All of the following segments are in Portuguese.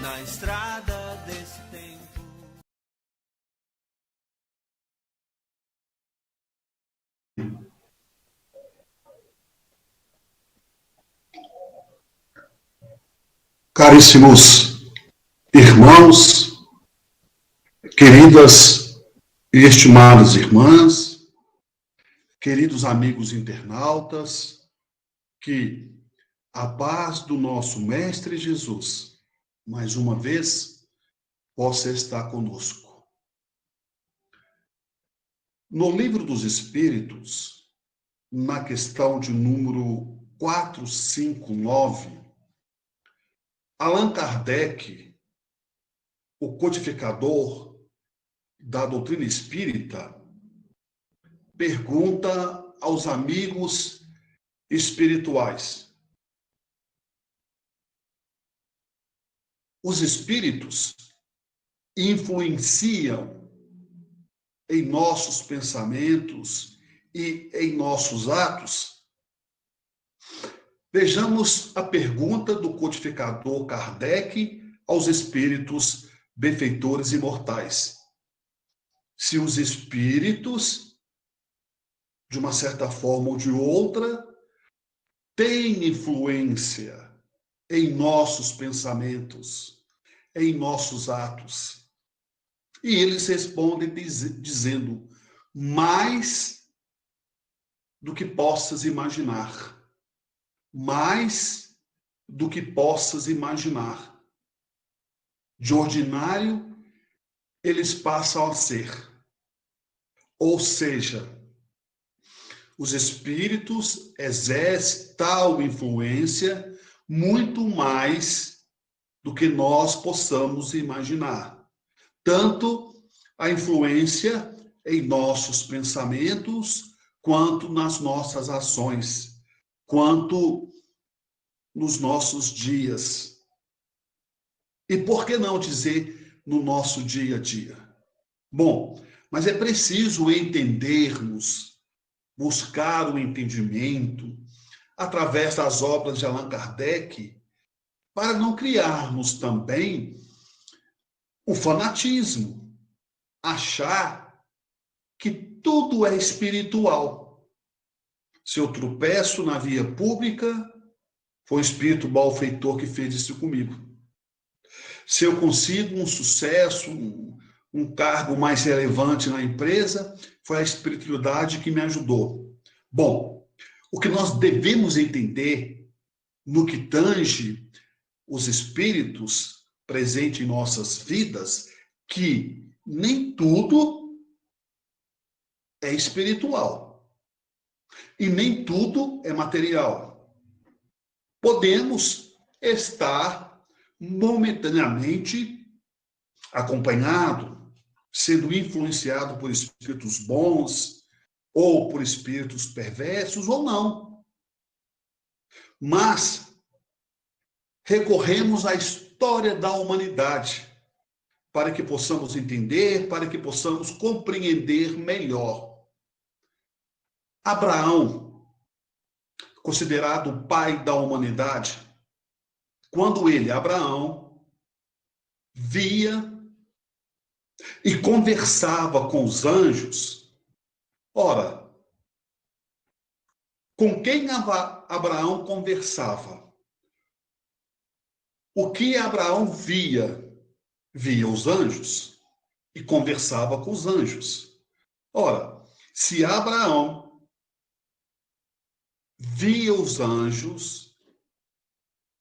na estrada desse tempo. Caríssimos irmãos, queridas e estimadas irmãs, queridos amigos internautas, que a paz do nosso Mestre Jesus, mais uma vez, possa estar conosco. No Livro dos Espíritos, na questão de número 459, Allan Kardec, o codificador da doutrina espírita, pergunta aos amigos espirituais: os espíritos influenciam em nossos pensamentos e em nossos atos? Vejamos a pergunta do codificador Kardec aos espíritos benfeitores imortais. Se os espíritos, de uma certa forma ou de outra, têm influência em nossos pensamentos, em nossos atos. E eles respondem dizendo: mais do que possas imaginar. Mais do que possas imaginar. De ordinário, eles passam a ser. Ou seja, os espíritos exercem tal influência muito mais do que nós possamos imaginar. Tanto a influência em nossos pensamentos, quanto nas nossas ações, quanto nos nossos dias. E por que não dizer no nosso dia a dia? Bom, mas é preciso entendermos, buscar o entendimento através das obras de Allan Kardec, para não criarmos também o fanatismo, achar que tudo é espiritual. Se eu tropeço na via pública, foi o espírito malfeitor que fez isso comigo. Se eu consigo um sucesso, um cargo mais relevante na empresa, foi a espiritualidade que me ajudou. Bom, o que nós devemos entender no que tange os espíritos presentes em nossas vidas, que nem tudo é espiritual e nem tudo é material. Podemos estar momentaneamente acompanhado, sendo influenciado por espíritos bons ou por espíritos perversos ou não. Mas recorremos à história da humanidade para que possamos entender, para que possamos compreender melhor. Abraão, considerado o pai da humanidade, quando ele, Abraão, via e conversava com os anjos, ora, com quem Abraão conversava? O que Abraão via? Via os anjos e conversava com os anjos. Ora, se Abraão via os anjos,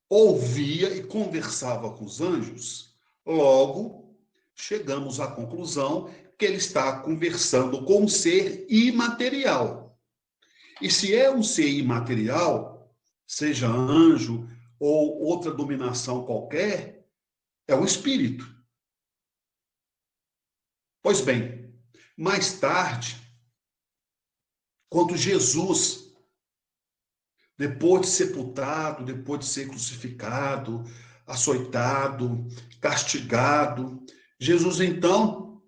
ouvia e conversava com os anjos, logo chegamos à conclusão que ele está conversando com um ser imaterial. E se é um ser imaterial, seja anjo ou outra dominação qualquer, é um espírito. Pois bem, mais tarde, quando Jesus, depois de sepultado, depois de ser crucificado, açoitado, castigado, Jesus então,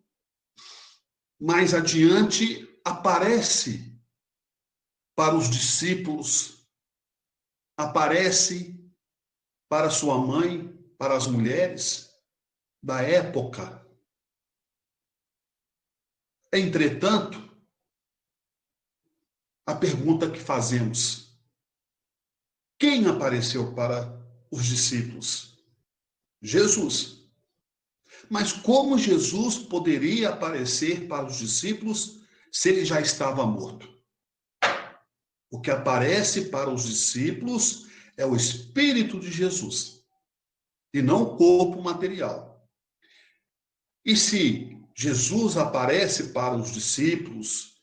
mais adiante, aparece para os discípulos, aparece para sua mãe, para as mulheres da época. Entretanto, a pergunta que fazemos: quem apareceu para os discípulos? Jesus. Mas como Jesus poderia aparecer para os discípulos se ele já estava morto? O que aparece para os discípulos é o Espírito de Jesus, e não o corpo material. E se Jesus aparece para os discípulos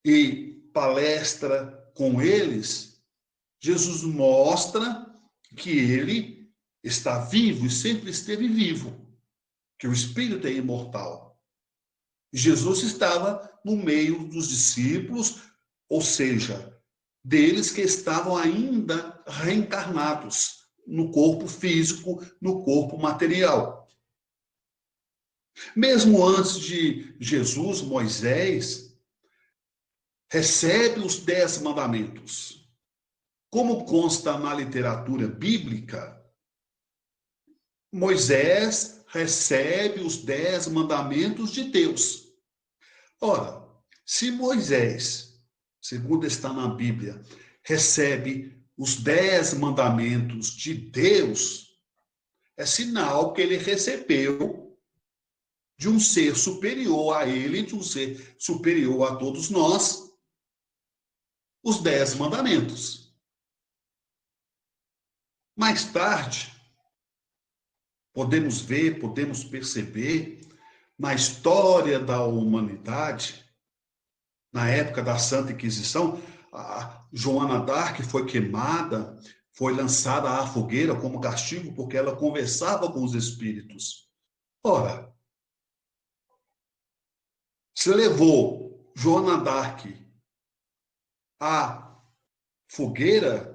e palestra com eles, Jesus mostra que ele está vivo e sempre esteve vivo, que o Espírito é imortal. Jesus estava no meio dos discípulos, ou seja, deles que estavam ainda reencarnados no corpo físico, no corpo material. Mesmo antes de Jesus, Moisés recebe os 10 mandamentos. Como consta na literatura bíblica, Moisés recebe os 10 mandamentos de Deus. Ora, se Moisés, segundo está na Bíblia, recebe os 10 mandamentos de Deus, é sinal que ele recebeu de um ser superior a ele, de um ser superior a todos nós, os 10 mandamentos. Mais tarde, podemos ver, podemos perceber, na história da humanidade, na época da Santa Inquisição, a Joana d'Arc foi queimada, foi lançada à fogueira como castigo, porque ela conversava com os espíritos. Ora, se levou Joana d'Arc à fogueira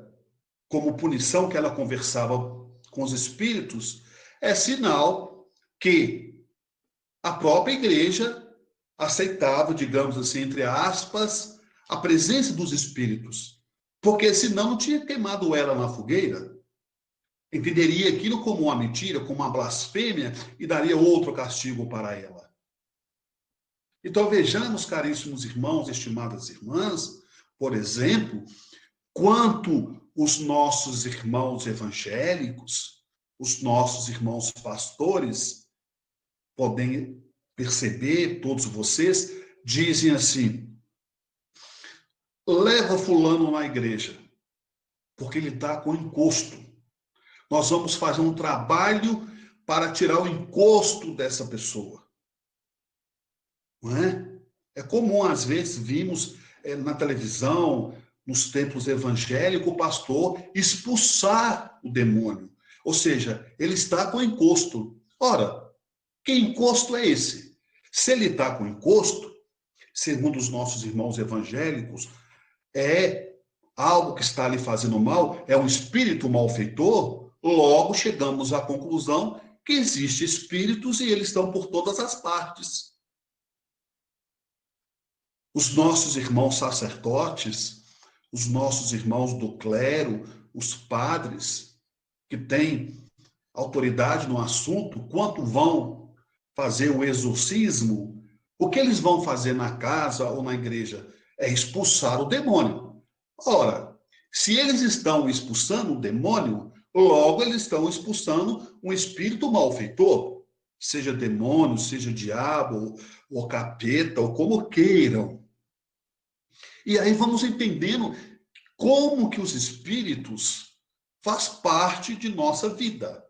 como punição que ela conversava com os espíritos, é sinal que a própria igreja aceitava, digamos assim, entre aspas, a presença dos espíritos, porque senão não tinha queimado ela na fogueira. Entenderia aquilo como uma mentira, como uma blasfêmia, e daria outro castigo para ela. Então vejamos, caríssimos irmãos, estimadas irmãs, por exemplo, quanto os nossos irmãos evangélicos, os nossos irmãos pastores, podem perceber, todos vocês, dizem assim: leva fulano na igreja, porque ele está com encosto. Nós vamos fazer um trabalho para tirar o encosto dessa pessoa. Não é? É comum, às vezes, vimos na televisão, nos templos evangélicos, o pastor expulsar o demônio. Ou seja, ele está com encosto. Ora, que encosto é esse? Se ele está com encosto, segundo os nossos irmãos evangélicos, é algo que está lhe fazendo mal, é um espírito malfeitor, logo chegamos à conclusão que existem espíritos e eles estão por todas as partes. Os nossos irmãos sacerdotes, os nossos irmãos do clero, os padres, que têm autoridade no assunto, quanto vão fazer o exorcismo, o que eles vão fazer na casa ou na igreja é expulsar o demônio. Ora, se eles estão expulsando o demônio, logo eles estão expulsando um espírito malfeitor, seja demônio, seja diabo, ou capeta, ou como queiram. E aí vamos entendendo como que os espíritos faz parte de nossa vida.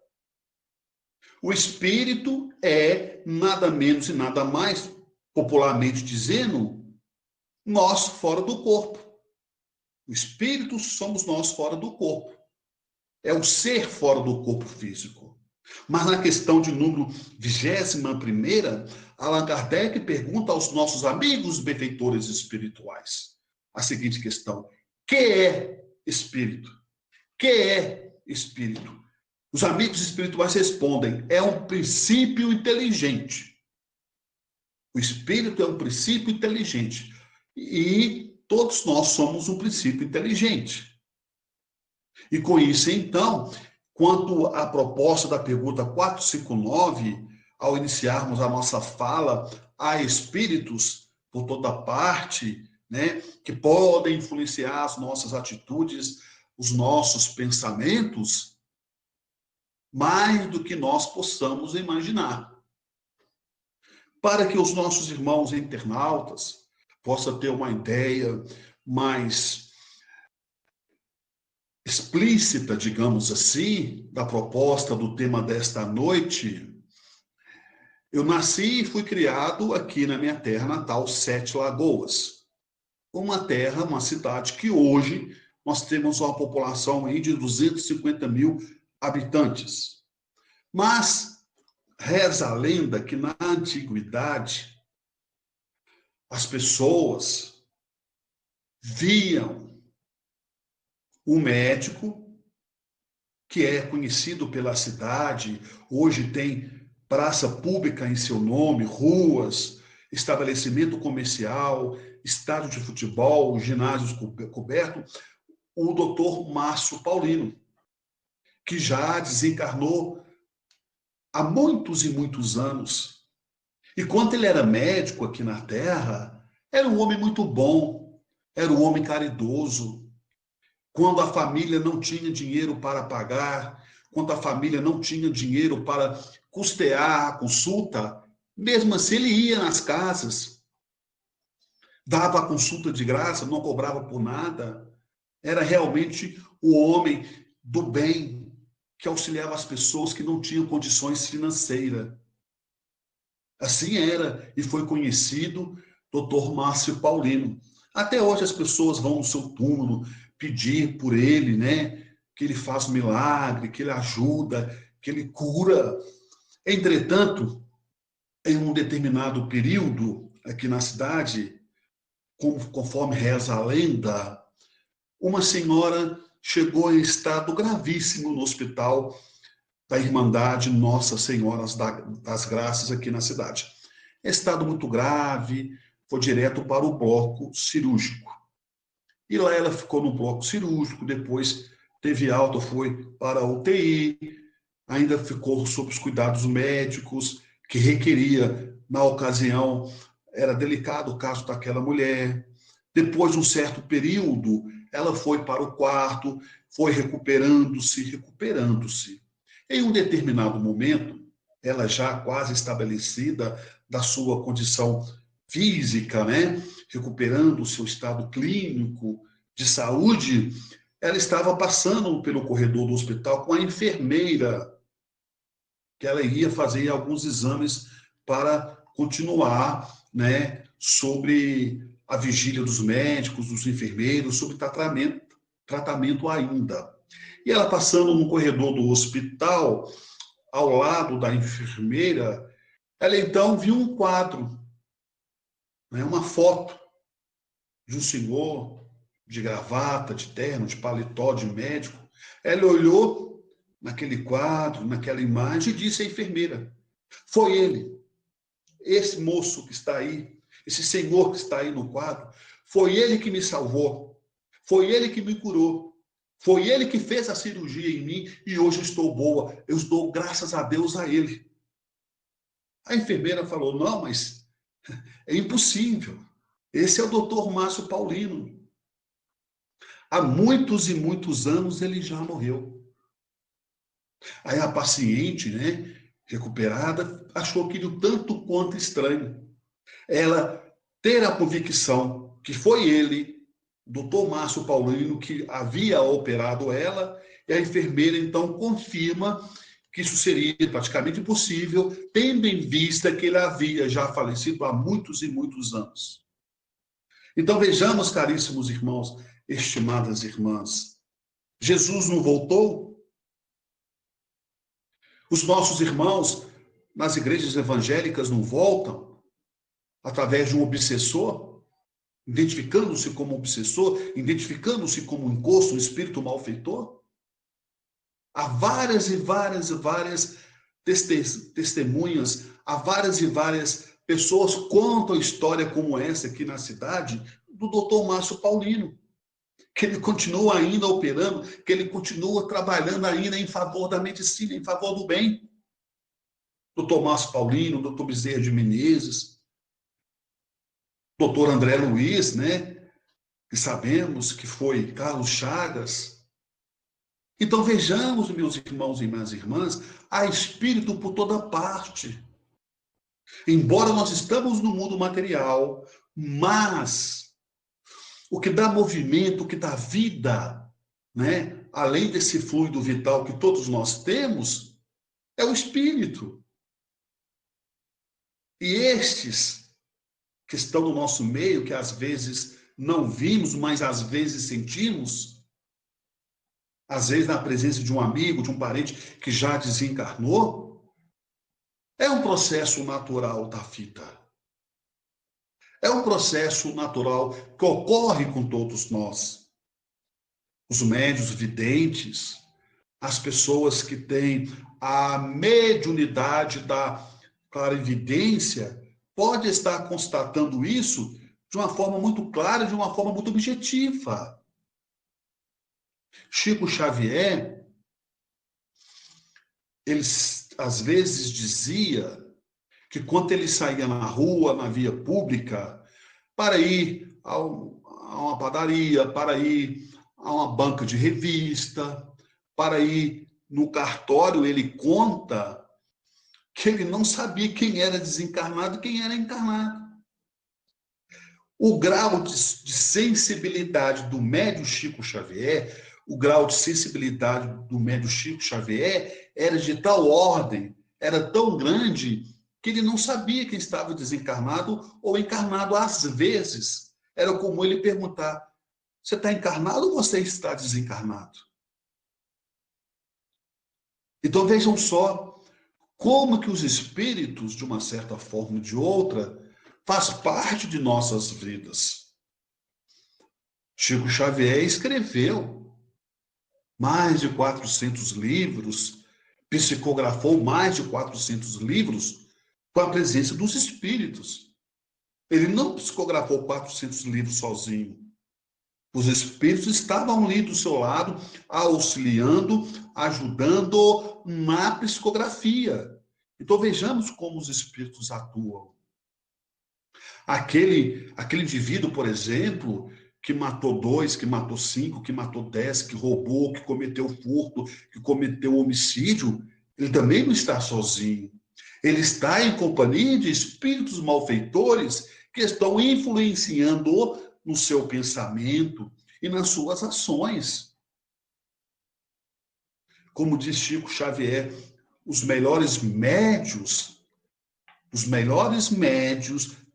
O espírito é nada menos e nada mais, popularmente dizendo, nós fora do corpo. O espírito somos nós fora do corpo. É o ser fora do corpo físico. Mas na questão de número 21ª, Allan Kardec pergunta aos nossos amigos benfeitores espirituais a seguinte questão: que é espírito? Que é espírito? Os amigos espirituais respondem: é um princípio inteligente. O espírito é um princípio inteligente. E todos nós somos um princípio inteligente. E com isso, então, quanto à proposta da pergunta 459, ao iniciarmos a nossa fala, há espíritos por toda parte, né, que podem influenciar as nossas atitudes, os nossos pensamentos, mais do que nós possamos imaginar. Para que os nossos irmãos internautas possam ter uma ideia mais explícita, digamos assim, da proposta do tema desta noite, eu nasci e fui criado aqui na minha terra natal, Sete Lagoas. Uma terra, uma cidade que hoje nós temos uma população aí de 250 mil habitantes. Mas reza a lenda que na antiguidade as pessoas viam um médico que é conhecido pela cidade, hoje tem praça pública em seu nome, ruas, estabelecimento comercial, estádio de futebol, ginásios cobertos, o doutor Márcio Paulino, que já desencarnou há muitos e muitos anos. E quando ele era médico aqui na Terra, era um homem muito bom, era um homem caridoso. Quando a família não tinha dinheiro para pagar, quando a família não tinha dinheiro para custear a consulta, mesmo assim ele ia nas casas, dava a consulta de graça, não cobrava por nada. Era realmente o homem do bem, que auxiliava as pessoas que não tinham condições financeiras. Assim era e foi conhecido Dr. Márcio Paulino. Até hoje as pessoas vão no seu túmulo pedir por ele, né? Que ele faz milagre, que ele ajuda, que ele cura. Entretanto, em um determinado período aqui na cidade, conforme reza a lenda, uma senhora chegou em estado gravíssimo no hospital da Irmandade Nossa Senhora das Graças aqui na cidade. Estado muito grave, foi direto para o bloco cirúrgico. E lá ela ficou no bloco cirúrgico, depois teve alta, foi para a UTI, ainda ficou sob os cuidados médicos, que requeria, na ocasião, era delicado o caso daquela mulher. Depois de um certo período, ela foi para o quarto, foi recuperando-se. Em um determinado momento, ela já quase estabelecida da sua condição física, né, recuperando o seu estado clínico de saúde, ela estava passando pelo corredor do hospital com a enfermeira, que ela ia fazer alguns exames para continuar, né, sobre a vigília dos médicos, dos enfermeiros, sobre tratamento ainda. E ela passando no corredor do hospital, ao lado da enfermeira, ela então viu um quadro, né, uma foto de um senhor de gravata, de terno, de paletó, de médico. Ela olhou naquele quadro, naquela imagem, e disse à enfermeira: foi ele, esse moço que está aí, esse senhor que está aí no quadro, foi ele que me salvou, foi ele que me curou, foi ele que fez a cirurgia em mim e hoje eu estou boa, eu dou graças a Deus a ele. A enfermeira falou: não, mas é impossível. Esse é o doutor Márcio Paulino. Há muitos e muitos anos ele já morreu. Aí a paciente, né, recuperada, achou aquilo tanto quanto estranho. Ela ter a convicção que foi ele, doutor Márcio Paulino, que havia operado ela, e a enfermeira então confirma que isso seria praticamente impossível, tendo em vista que ele havia já falecido há muitos e muitos anos. Então vejamos, caríssimos irmãos, estimadas irmãs, Jesus não voltou? Os nossos irmãos nas igrejas evangélicas não voltam através de um obsessor, identificando-se como obsessor, identificando-se como um encosto, um espírito malfeitor? Há várias e várias e várias testemunhas, há várias e várias pessoas que contam história como essa aqui na cidade do doutor Márcio Paulino, que ele continua ainda operando, que ele continua trabalhando ainda em favor da medicina, em favor do bem. Doutor Márcio Paulino, doutor Bezerra de Menezes, doutor André Luiz, né? Que sabemos que foi Carlos Chagas. Então vejamos, meus irmãos e minhas irmãs, há espírito por toda parte. Embora nós estamos no mundo material, mas o que dá movimento, o que dá vida, né? Além desse fluido vital que todos nós temos, é o espírito. E estes que estão no nosso meio, que às vezes não vimos, mas às vezes sentimos, às vezes na presença de um amigo, de um parente que já desencarnou, é um processo natural da vida. É um processo natural que ocorre com todos nós. Os médiuns videntes, as pessoas que têm a mediunidade da clarividência, pode estar constatando isso de uma forma muito clara, de uma forma muito objetiva. Chico Xavier, ele às vezes dizia que quando ele saía na rua, na via pública, para ir a uma padaria, para ir a uma banca de revista, para ir no cartório, ele conta que ele não sabia quem era desencarnado e quem era encarnado. O grau de sensibilidade do médium Chico Xavier, o grau de sensibilidade do médium Chico Xavier era de tal ordem, era tão grande, que ele não sabia quem estava desencarnado ou encarnado às vezes. Era comum ele perguntar, você está encarnado ou você está desencarnado? Então vejam só, como que os espíritos, de uma certa forma ou de outra, faz parte de nossas vidas. Chico Xavier escreveu mais de 400 livros, psicografou mais de 400 livros com a presença dos espíritos. Ele não psicografou 400 livros sozinho. Os espíritos estavam ali do seu lado, auxiliando, ajudando na psicografia. Então vejamos como os espíritos atuam. Aquele indivíduo, por exemplo, que matou 2, que matou 5, que matou 10, que roubou, que cometeu furto, que cometeu homicídio, ele também não está sozinho. Ele está em companhia de espíritos malfeitores que estão influenciando no seu pensamento e nas suas ações. Como diz Chico Xavier, os melhores médios,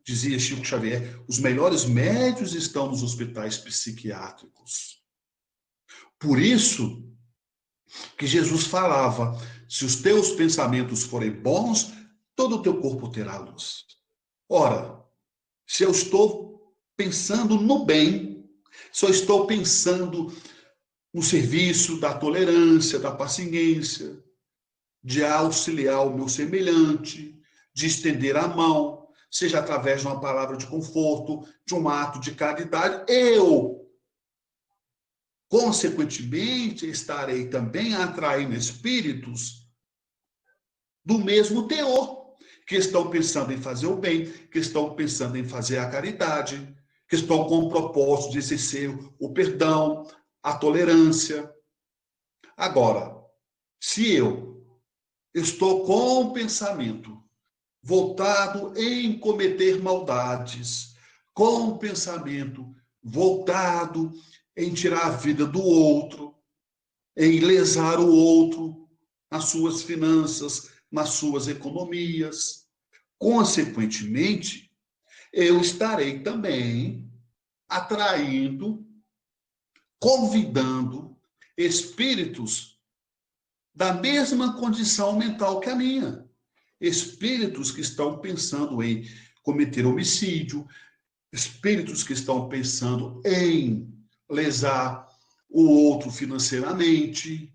dizia Chico Xavier, os melhores médios estão nos hospitais psiquiátricos. Por isso que Jesus falava, se os teus pensamentos forem bons, todo o teu corpo terá luz. Ora, se eu estou pensando no bem, se eu estou pensando no serviço da tolerância, da paciência, de auxiliar o meu semelhante, de estender a mão, seja através de uma palavra de conforto, de um ato de caridade, eu, consequentemente, estarei também atraindo espíritos do mesmo teor, que estão pensando em fazer o bem, que estão pensando em fazer a caridade, que estão com o propósito de exercer o perdão, a tolerância. Agora, se eu estou com o pensamento voltado em cometer maldades, com o pensamento voltado em tirar a vida do outro, em lesar o outro, nas suas finanças, nas suas economias, consequentemente, eu estarei também atraindo, convidando espíritos da mesma condição mental que a minha. Espíritos que estão pensando em cometer homicídio, espíritos que estão pensando em lesar o outro financeiramente.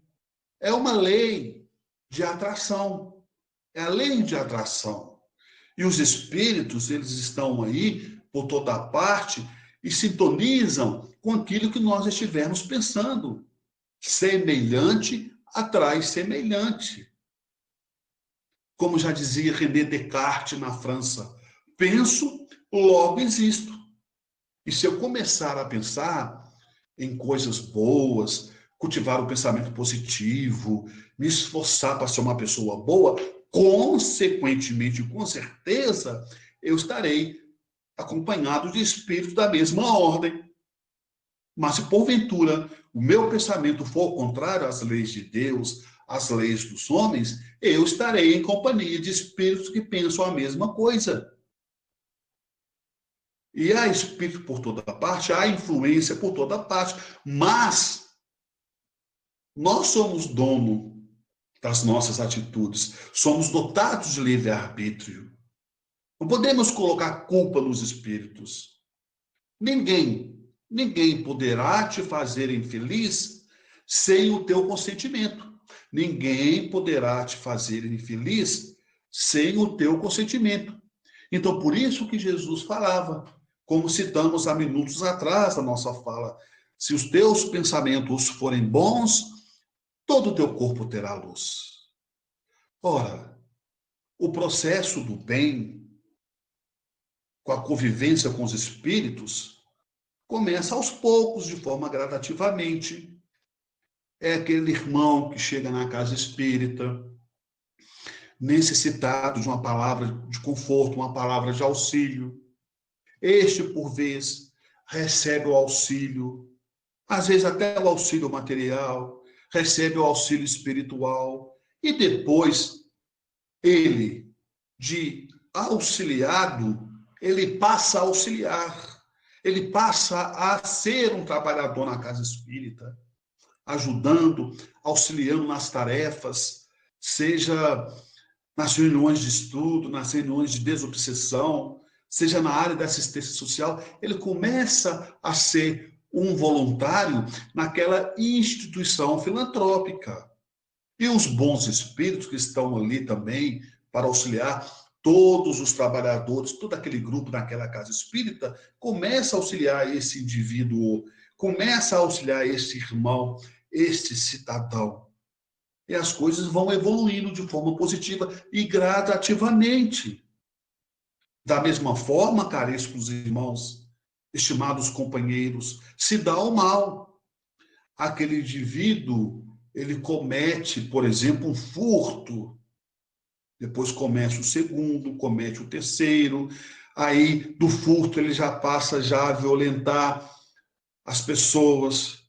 É uma lei de atração. É a lei de atração. E os espíritos, eles estão aí por toda parte, e sintonizam com aquilo que nós estivermos pensando. Semelhante atrai semelhante. Como já dizia René Descartes na França, penso, logo existo. E se eu começar a pensar em coisas boas, cultivar o pensamento positivo, me esforçar para ser uma pessoa boa, consequentemente, com certeza, eu estarei acompanhado de espíritos da mesma ordem. Mas se porventura o meu pensamento for contrário às leis de Deus, às leis dos homens, eu estarei em companhia de espíritos que pensam a mesma coisa. E há espírito por toda parte, há influência por toda parte, mas nós somos dono das nossas atitudes, somos dotados de livre-arbítrio. Não podemos colocar culpa nos espíritos. Ninguém poderá te fazer infeliz sem o teu consentimento. Ninguém poderá te fazer infeliz sem o teu consentimento. Então, por isso que Jesus falava, como citamos há minutos atrás da nossa fala, se os teus pensamentos forem bons, todo o teu corpo terá luz. Ora, o processo do bem, com a convivência com os espíritos, começa aos poucos, de forma gradativamente. É aquele irmão que chega na casa espírita, necessitado de uma palavra de conforto, uma palavra de auxílio. Este, por vez, recebe o auxílio, às vezes até o auxílio material, recebe o auxílio espiritual, e depois ele, de auxiliado, ele passa a auxiliar, ele passa a ser um trabalhador na casa espírita, ajudando, auxiliando nas tarefas, seja nas reuniões de estudo, nas reuniões de desobsessão, seja na área da assistência social, ele começa a ser um voluntário naquela instituição filantrópica. E os bons espíritos que estão ali também para auxiliar todos os trabalhadores, todo aquele grupo naquela casa espírita, começa a auxiliar esse indivíduo, começa a auxiliar esse irmão, este cidadão. E as coisas vão evoluindo de forma positiva e gradativamente. Da mesma forma, caríssimos irmãos, estimados companheiros, se dá o mal. Aquele indivíduo, ele comete, por exemplo, um furto, depois comete o segundo, comete o terceiro, aí do furto ele já passa já a violentar as pessoas,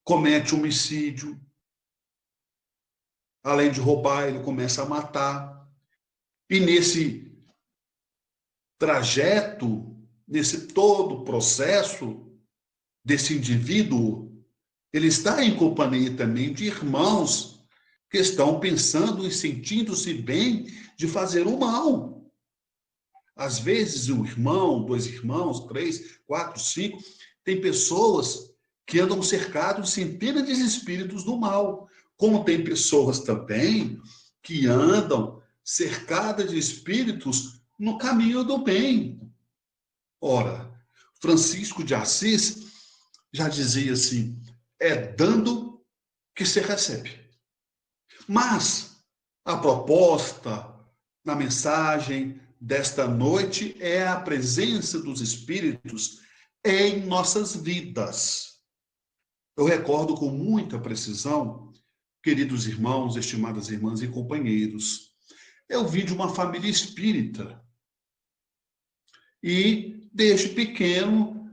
comete homicídio, além de roubar, ele começa a matar. E nesse trajeto, nesse todo processo desse indivíduo, ele está em companhia também de irmãos que estão pensando e sentindo-se bem de fazer o mal. Às vezes, um irmão, dois irmãos, 3, 4, 5, tem pessoas que andam cercados de centenas de espíritos do mal, como tem pessoas também que andam cercadas de espíritos no caminho do bem. Ora, Francisco de Assis já dizia assim, é dando que se recebe. Mas a proposta na mensagem desta noite é a presença dos espíritos em nossas vidas. Eu recordo com muita precisão, queridos irmãos, estimadas irmãs e companheiros, eu vim de uma família espírita. E desde pequeno,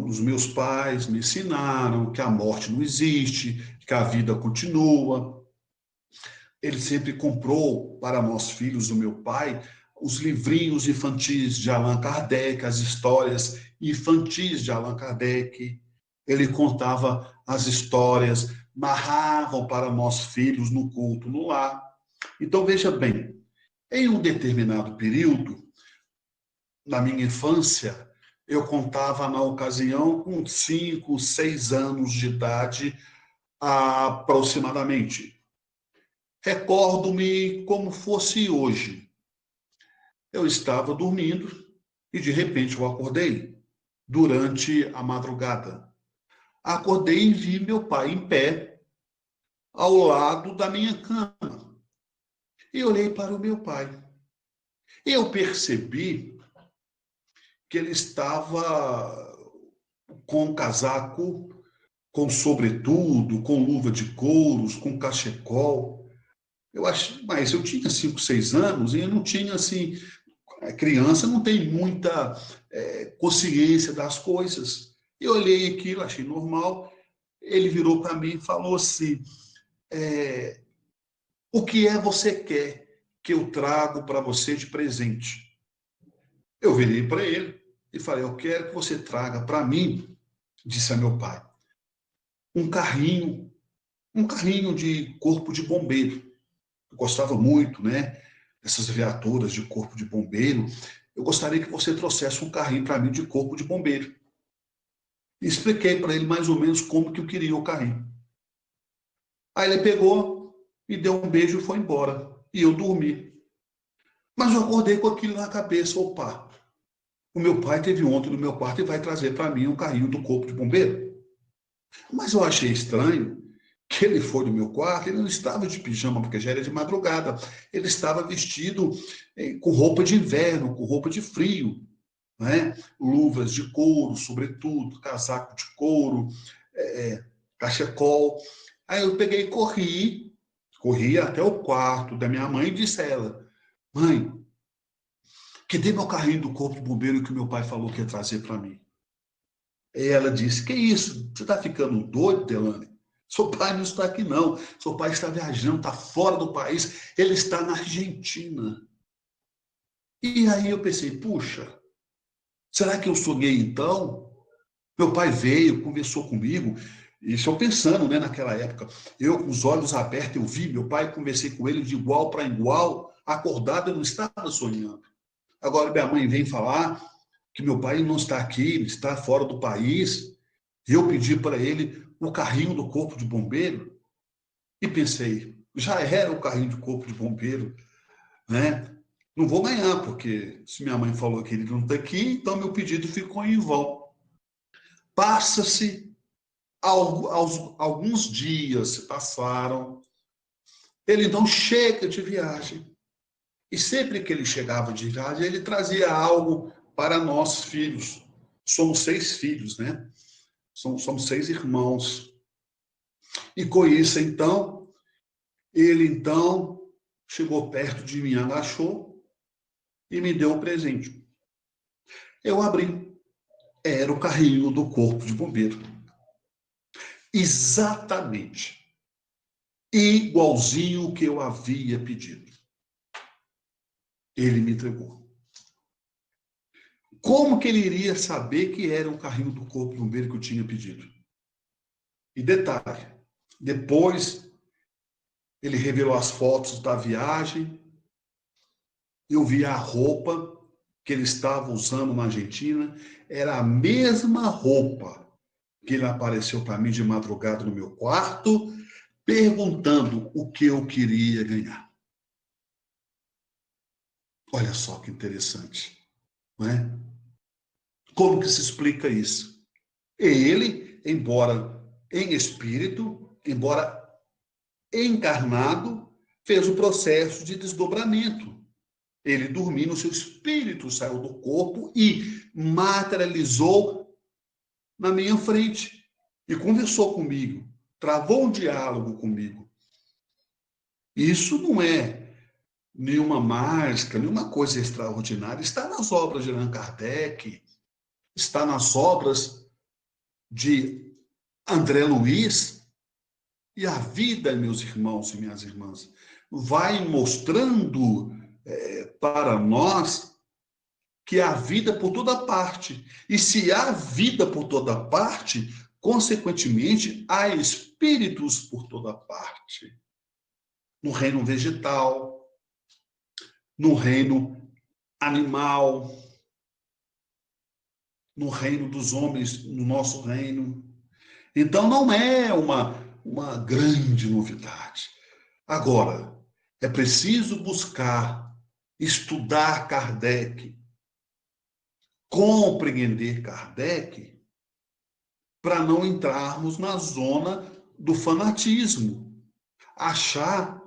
os meus pais me ensinaram que a morte não existe, que a vida continua. Ele sempre comprou para nós filhos do meu pai os livrinhos infantis de Allan Kardec, as histórias infantis de Allan Kardec. Ele contava as histórias, narravam para nós filhos no culto, no lar. Então, veja bem, em um determinado período, na minha infância, eu contava na ocasião com 5, 6 anos de idade aproximadamente. Recordo-me como fosse hoje. Eu estava dormindo e de repente eu acordei. durante a madrugada. Acordei e vi meu pai em pé, ao lado da minha cama. E olhei para o meu pai. Eu percebi que ele estava com um casaco, com sobretudo, com luva de couros, com cachecol. Eu acho, mas eu tinha 5, 6 anos e eu não tinha assim, a criança não tem muita consciência das coisas. Eu olhei aquilo, achei normal. Ele virou para mim e falou assim: o que é você quer que eu trago para você de presente? Eu virei para ele e falei: eu quero que você traga para mim, disse a meu pai, um carrinho, um carrinho de corpo de bombeiro. Eu gostava muito, né, dessas viaturas de corpo de bombeiro. Eu gostaria que você trouxesse um carrinho para mim de corpo de bombeiro. E expliquei para ele mais ou menos como que eu queria o carrinho. Aí ele pegou, me deu um beijo e foi embora. E eu dormi. Mas eu acordei com aquilo na cabeça. Opa, o meu pai teve ontem no meu quarto e vai trazer para mim um carrinho do corpo de bombeiro. Mas eu achei estranho que ele foi no meu quarto, ele não estava de pijama, porque já era de madrugada. Ele estava vestido com roupa de inverno, com roupa de frio, né? Luvas de couro, sobretudo, casaco de couro, cachecol. Aí eu peguei e corri até o quarto da minha mãe e disse a ela: mãe, que dê meu carrinho do corpo de bombeiro que meu pai falou que ia trazer para mim. E ela disse: que isso? Você está ficando doido, Delane? Seu pai não está aqui, não. Seu pai está viajando, está fora do país. Ele está na Argentina. E aí eu pensei: puxa, será que eu sonhei então? Meu pai veio, conversou comigo. Isso eu pensando, né, naquela época. Eu, com os olhos abertos, eu vi meu pai, conversei com ele de igual para igual. Acordado, eu não estava sonhando. Agora minha mãe vem falar que meu pai não está aqui, ele está fora do país. Eu pedi para ele o carrinho do corpo de bombeiro e pensei: já era o carrinho de corpo de bombeiro, né? Não vou ganhar, porque se minha mãe falou que ele não está aqui, então meu pedido ficou em vão. Passa-se, alguns dias se passaram, ele então chega de viagem. E sempre que ele chegava de viagem, ele trazia algo para nós filhos. Somos 6 filhos, né? Somos 6 irmãos. E com isso, então, ele então chegou perto de mim, agachou e me deu um presente. Eu abri. Era o carrinho do corpo de bombeiro. Exatamente. Igualzinho o que eu havia pedido. Ele me entregou. Como que ele iria saber que era o carrinho do corpo de bombeiro que eu tinha pedido? E detalhe, depois ele revelou as fotos da viagem, eu vi a roupa que ele estava usando na Argentina, era a mesma roupa que ele apareceu para mim de madrugada no meu quarto, perguntando o que eu queria ganhar. Olha só que interessante, não é? Como que se explica isso? Ele, embora em espírito, embora encarnado, fez o processo de desdobramento. Ele dormindo, seu espírito saiu do corpo e materializou na minha frente e conversou comigo, travou um diálogo comigo. Isso não é nenhuma mágica, nenhuma coisa extraordinária. Está nas obras de Allan Kardec, está nas obras de André Luiz, e a vida, meus irmãos e minhas irmãs, vai mostrando para nós que há vida por toda parte. E se há vida por toda parte, consequentemente, há espíritos por toda parte. No reino vegetal, no reino animal, no reino dos homens, no nosso reino. Então, não é uma grande novidade. Agora, é preciso buscar, estudar Kardec, compreender Kardec para não entrarmos na zona do fanatismo, achar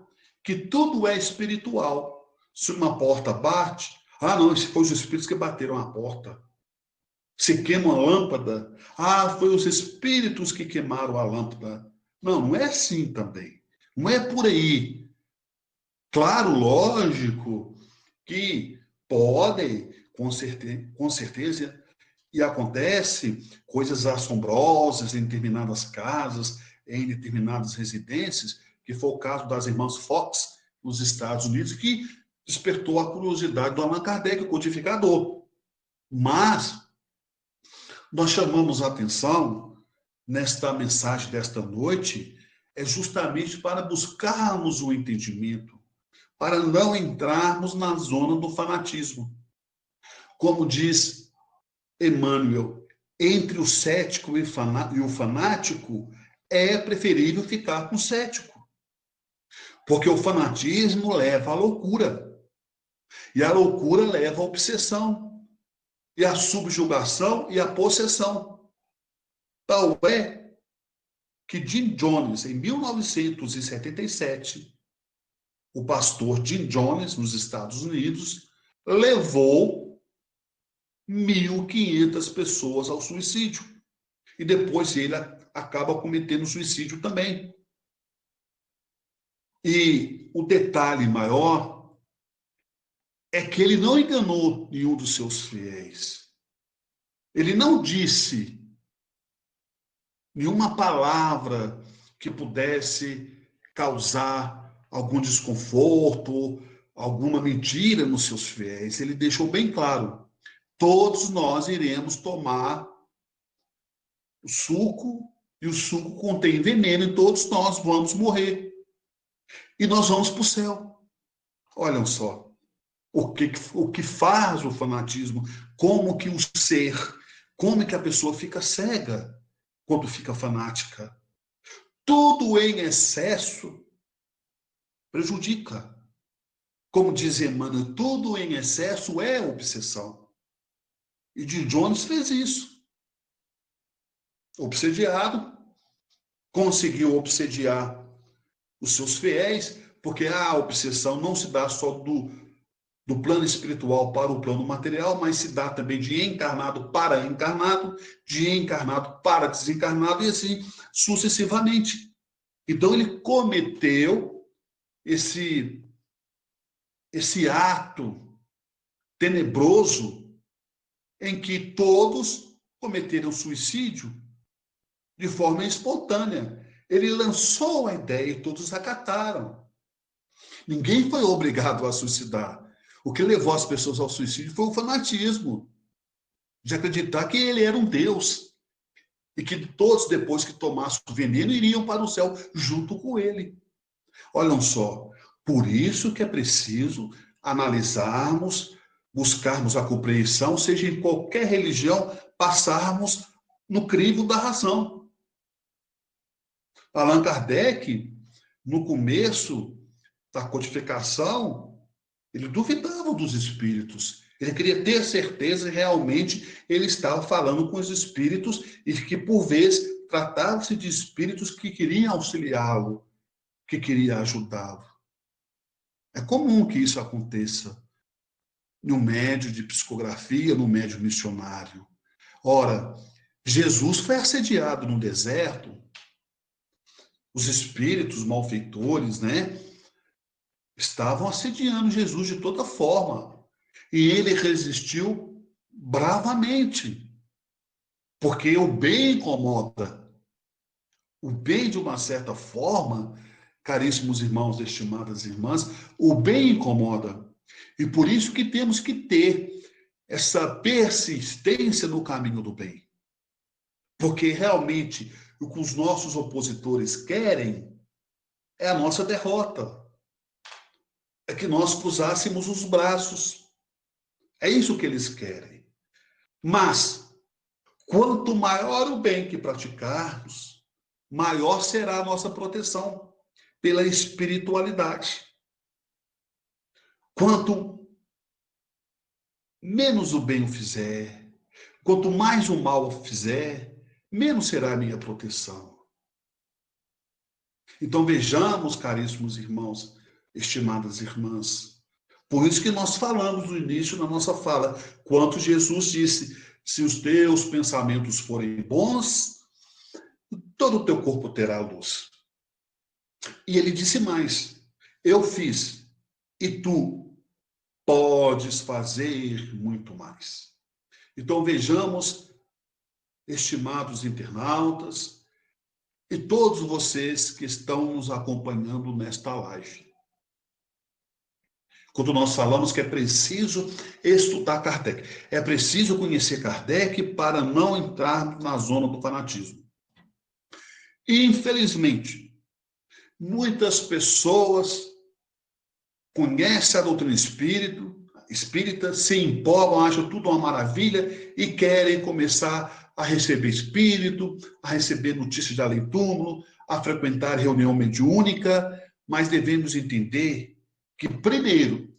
que tudo é espiritual. Se uma porta bate, não, esse foi os espíritos que bateram a porta. Se queima a lâmpada, foi os espíritos que queimaram a lâmpada. Não, não é assim também. Não é por aí. Claro, lógico, que podem, com certeza, e acontece coisas assombrosas em determinadas casas, em determinadas residências, que foi o caso das irmãs Fox, nos Estados Unidos, que despertou a curiosidade do Allan Kardec, o codificador. Mas nós chamamos a atenção nesta mensagem desta noite, é justamente para buscarmos o entendimento, para não entrarmos na zona do fanatismo. Como diz Emmanuel, entre o cético e o fanático, é preferível ficar com o cético. Porque o fanatismo leva à loucura. E a loucura leva à obsessão. E à subjugação e à possessão. Tal é que Jim Jones, em 1977, o pastor Jim Jones, nos Estados Unidos, levou 1.500 pessoas ao suicídio. E depois ele acaba cometendo suicídio também. E o detalhe maior é que ele não enganou nenhum dos seus fiéis. Ele não disse nenhuma palavra que pudesse causar algum desconforto, alguma mentira nos seus fiéis. Ele deixou bem claro: todos nós iremos tomar o suco, e o suco contém veneno, e todos nós vamos morrer. E nós vamos para o céu. Olhem só, o que faz o fanatismo, como que como que a pessoa fica cega quando fica fanática. Tudo em excesso prejudica. Como diz Emmanuel, tudo em excesso é obsessão. E Jim Jones fez isso. Obsediado, conseguiu obsediar os seus fiéis, porque a obsessão não se dá só do plano espiritual para o plano material, mas se dá também de encarnado para encarnado, de encarnado para desencarnado, e assim sucessivamente. Então ele cometeu esse ato tenebroso em que todos cometeram suicídio de forma espontânea. Ele lançou a ideia e todos acataram. Ninguém foi obrigado a suicidar. O que levou as pessoas ao suicídio foi o fanatismo, de acreditar que ele era um Deus e que todos, depois que tomassem o veneno, iriam para o céu junto com ele. Olhem só, por isso que é preciso analisarmos, buscarmos a compreensão, seja em qualquer religião, passarmos no crivo da razão. Allan Kardec, no começo da codificação, ele duvidava dos espíritos. Ele queria ter certeza que realmente ele estava falando com os espíritos e que, por vezes, tratava-se de espíritos que queriam auxiliá-lo, que queriam ajudá-lo. É comum que isso aconteça no médio de psicografia, no médio missionário. Ora, Jesus foi assediado no deserto. Os espíritos malfeitores, estavam assediando Jesus de toda forma. E ele resistiu bravamente. Porque o bem incomoda. O bem, de uma certa forma, caríssimos irmãos, estimadas irmãs, o bem incomoda. E por isso que temos que ter essa persistência no caminho do bem. Porque realmente o que os nossos opositores querem é a nossa derrota. É que nós cruzássemos os braços. É isso que eles querem. Mas, quanto maior o bem que praticarmos, maior será a nossa proteção pela espiritualidade. Quanto menos o bem o fizer, Quanto mais o mal eu fizer, menos será a minha proteção. Então vejamos, caríssimos irmãos, estimadas irmãs, por isso que nós falamos no início da nossa fala, quanto Jesus disse, se os teus pensamentos forem bons, todo o teu corpo terá luz. E ele disse mais, eu fiz, e tu podes fazer muito mais. Então vejamos, estimados internautas, e todos vocês que estão nos acompanhando nesta live. Quando nós falamos que é preciso estudar Kardec, é preciso conhecer Kardec para não entrar na zona do fanatismo. Infelizmente, muitas pessoas conhecem a doutrina espírita, se empolgam, acham tudo uma maravilha e querem começar a receber espírito, a receber notícias de além-túmulo, a frequentar reunião mediúnica, mas devemos entender que, primeiro,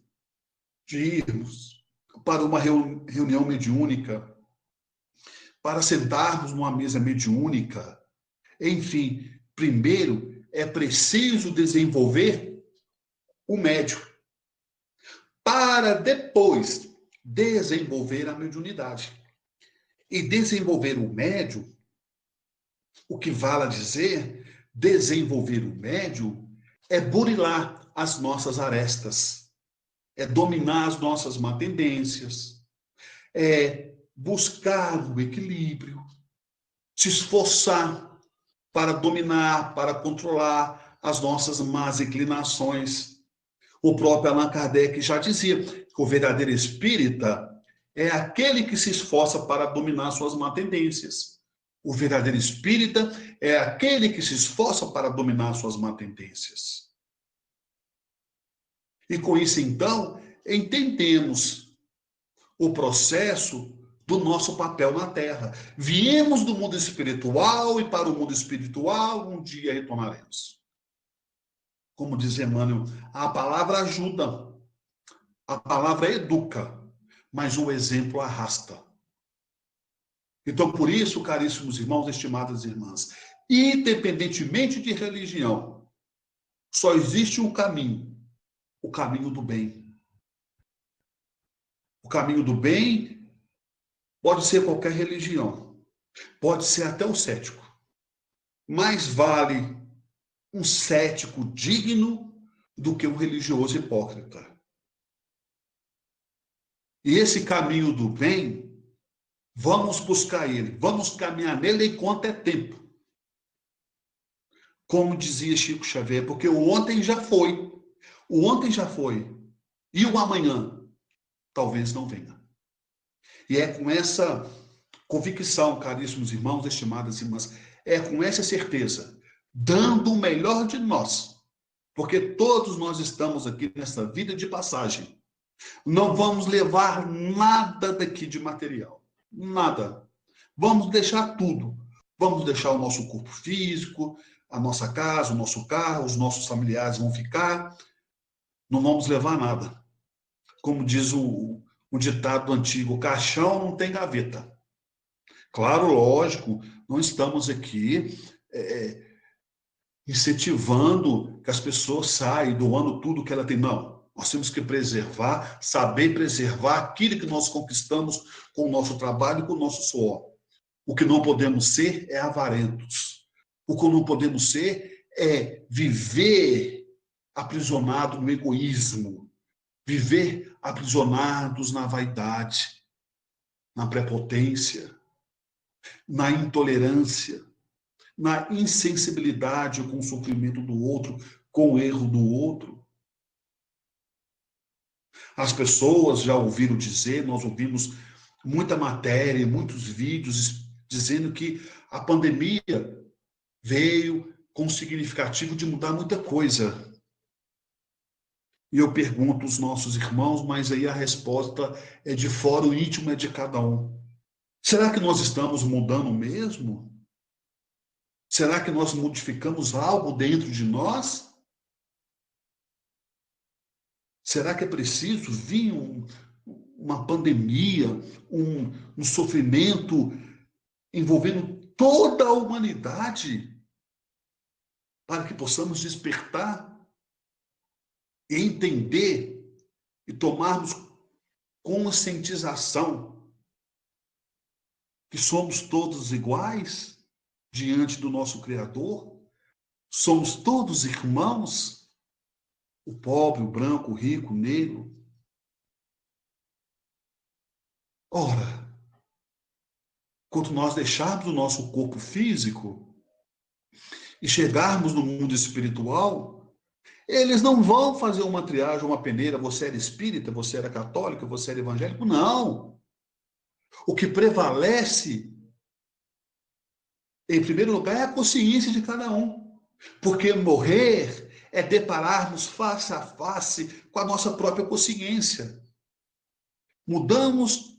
de irmos para uma reunião mediúnica, para sentarmos numa mesa mediúnica, enfim, primeiro é preciso desenvolver o médium, para depois desenvolver a mediunidade. E desenvolver o médium, o que vale a dizer, desenvolver o médium é burilar as nossas arestas, é dominar as nossas má tendências, é buscar o equilíbrio, se esforçar para dominar, para controlar as nossas más inclinações. O próprio Allan Kardec já dizia que o verdadeiro espírita é aquele que se esforça para dominar suas má tendências. O verdadeiro espírita é aquele que se esforça para dominar suas má tendências. E com isso, então, entendemos o processo do nosso papel na Terra. Viemos do mundo espiritual e para o mundo espiritual um dia retornaremos. Como diz Emmanuel, a palavra ajuda, a palavra educa, mas o exemplo arrasta. Então, por isso, caríssimos irmãos, estimadas irmãs, independentemente de religião, só existe um caminho, o caminho do bem. O caminho do bem pode ser qualquer religião, pode ser até o cético. Mais vale um cético digno do que um religioso hipócrita. E esse caminho do bem, vamos buscar ele, vamos caminhar nele enquanto é tempo. Como dizia Chico Xavier, porque o ontem já foi, e o amanhã talvez não venha. E é com essa convicção, caríssimos irmãos, estimadas irmãs, é com essa certeza, dando o melhor de nós, porque todos nós estamos aqui nessa vida de passagem. Não vamos levar nada daqui de material, nada. Vamos deixar tudo. Vamos deixar o nosso corpo físico, a nossa casa, o nosso carro, os nossos familiares vão ficar. Não vamos levar nada. Como diz um ditado antigo, caixão não tem gaveta. Claro, lógico, não estamos aqui incentivando que as pessoas saiam doando tudo que ela tem. Não. Nós temos que preservar, saber preservar aquilo que nós conquistamos com o nosso trabalho e com o nosso suor. O que não podemos ser é avarentos. O que não podemos ser é viver aprisionado no egoísmo, viver aprisionados na vaidade, na prepotência, na intolerância, na insensibilidade com o sofrimento do outro, com o erro do outro. As pessoas já ouviram dizer, nós ouvimos muita matéria, muitos vídeos dizendo que a pandemia veio com o significativo de mudar muita coisa. E eu pergunto aos nossos irmãos, mas aí a resposta é de fora, o íntimo é de cada um. Será que nós estamos mudando mesmo? Será que nós modificamos algo dentro de nós? Será que é preciso vir uma pandemia, um sofrimento envolvendo toda a humanidade, para que possamos despertar e entender e tomarmos conscientização que somos todos iguais diante do nosso Criador, somos todos irmãos, o pobre, o branco, o rico, o negro. Ora, quando nós deixarmos o nosso corpo físico e chegarmos no mundo espiritual, eles não vão fazer uma triagem, uma peneira, você era espírita, você era católico, você era evangélico, não. O que prevalece, em primeiro lugar, é a consciência de cada um. Porque morrer é depararmos face a face com a nossa própria consciência. Mudamos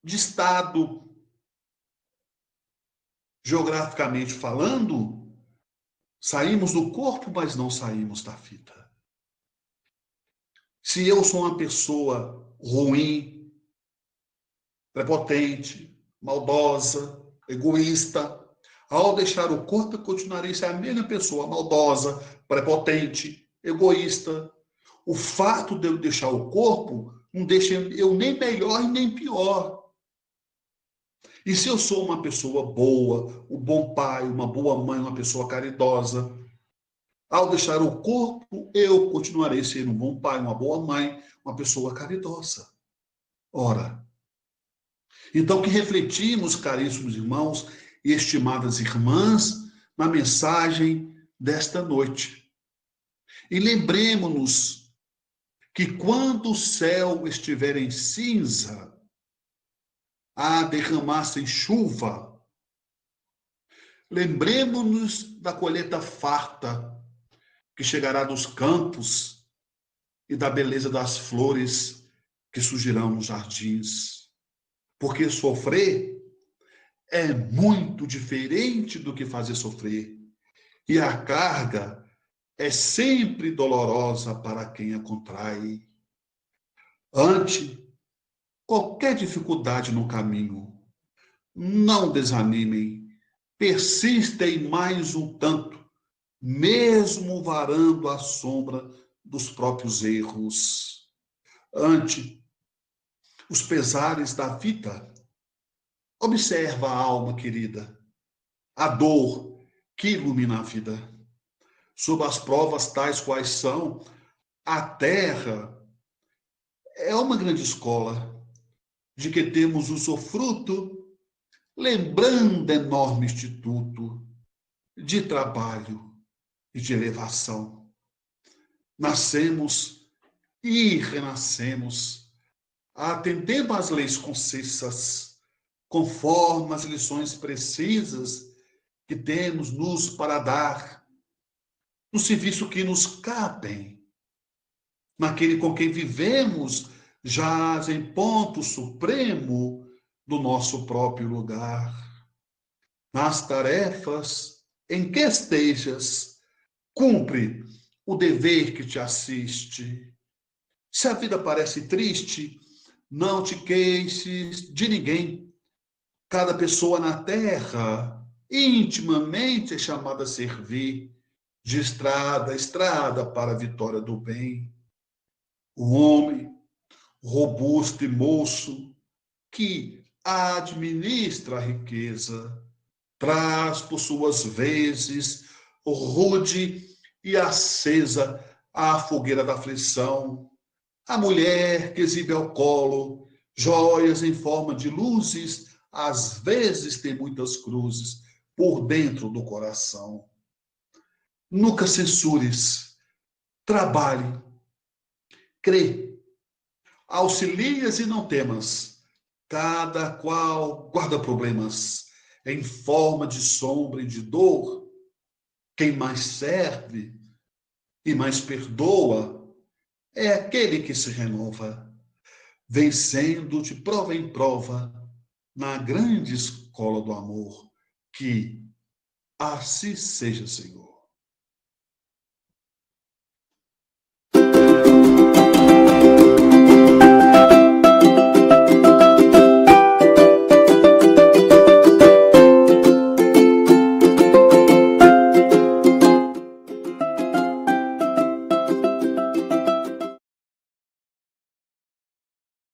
de estado, geograficamente falando, saímos do corpo, mas não saímos da fita. Se eu sou uma pessoa ruim, prepotente, maldosa, egoísta, ao deixar o corpo, eu continuarei sendo a mesma pessoa, maldosa, prepotente, egoísta. O fato de eu deixar o corpo não deixa eu nem melhor e nem pior. E se eu sou uma pessoa boa, um bom pai, uma boa mãe, uma pessoa caridosa, ao deixar o corpo, eu continuarei sendo um bom pai, uma boa mãe, uma pessoa caridosa. Ora, então que refletimos, caríssimos irmãos e estimadas irmãs, na mensagem desta noite. E lembremos-nos que quando o céu estiver em cinza, a derramar-se chuva, lembremos-nos da colheita farta que chegará dos campos e da beleza das flores que surgirão nos jardins. Porque sofrer é muito diferente do que fazer sofrer. E a carga é sempre dolorosa para quem a contrai. Ante qualquer dificuldade no caminho, não desanimem, persistem mais um tanto, mesmo varando a sombra dos próprios erros. Ante os pesares da vida, observa a alma querida, a dor que ilumina a vida. Sob as provas tais quais são, a terra é uma grande escola de que temos usufruto, lembrando enorme instituto de trabalho e de elevação. Nascemos e renascemos, atendendo às leis concisas, conforme as lições precisas que temos nos para dar, no serviço que nos cabem, naquele com quem vivemos, jaz em ponto supremo do nosso próprio lugar. Nas tarefas em que estejas, cumpre o dever que te assiste. Se a vida parece triste, não te queixes de ninguém. Cada pessoa na terra, intimamente é chamada a servir, de estrada a estrada para a vitória do bem. O homem, robusto e moço, que administra a riqueza, traz por suas vezes rude e acesa a fogueira da aflição. A mulher que exibe ao colo joias em forma de luzes, às vezes tem muitas cruzes por dentro do coração. Nunca censures, trabalhe, crê, auxilias e não temas. Cada qual guarda problemas em forma de sombra e de dor. Quem mais serve e mais perdoa é aquele que se renova, vencendo de prova em prova na grande escola do amor. Que assim seja, Senhor.